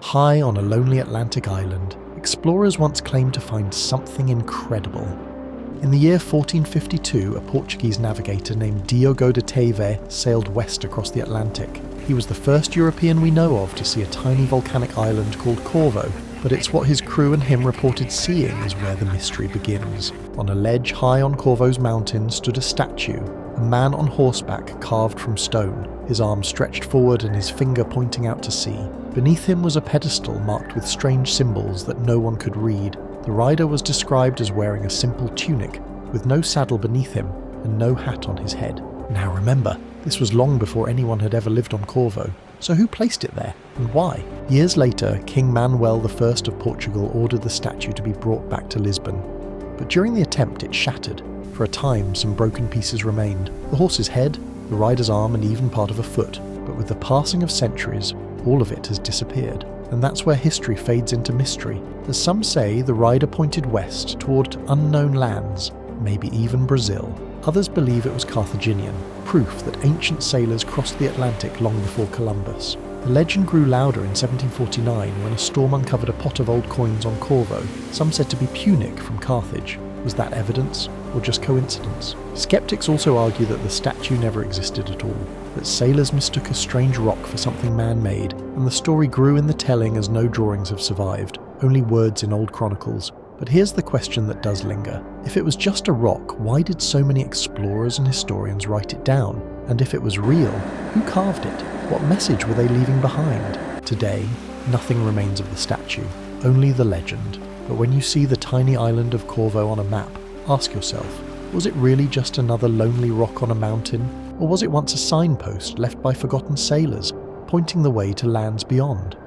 High on a lonely Atlantic island, explorers once claimed to find something incredible. In the year 1452, a Portuguese navigator named Diogo de Teve sailed west across the Atlantic. He was the first European we know of to see a tiny volcanic island called Corvo, but it's what his crew and him reported seeing is where the mystery begins. On a ledge high on Corvo's mountain stood a statue, a man on horseback carved from stone, his arm stretched forward and his finger pointing out to sea. Beneath him was a pedestal marked with strange symbols that no one could read. The rider was described as wearing a simple tunic, with no saddle beneath him and no hat on his head. Now remember, this was long before anyone had ever lived on Corvo, so who placed it there, and why? Years later, King Manuel I of Portugal ordered the statue to be brought back to Lisbon. But during the attempt it shattered. For a time, some broken pieces remained. The horse's head, the rider's arm and even part of a foot. But with the passing of centuries, all of it has disappeared. And that's where history fades into mystery. As some say, the rider pointed west toward unknown lands, maybe even Brazil. Others believe it was Carthaginian, proof that ancient sailors crossed the Atlantic long before Columbus. The legend grew louder in 1749 when a storm uncovered a pot of old coins on Corvo, some said to be Punic from Carthage. Was that evidence, or just coincidence? Skeptics also argue that the statue never existed at all, that sailors mistook a strange rock for something man-made, and the story grew in the telling as no drawings have survived, only words in old chronicles. But here's the question that does linger. If it was just a rock, why did so many explorers and historians write it down? And if it was real, who carved it? What message were they leaving behind? Today, nothing remains of the statue, only the legend. But when you see the tiny island of Corvo on a map, ask yourself, was it really just another lonely rock on a mountain? Or was it once a signpost left by forgotten sailors, pointing the way to lands beyond?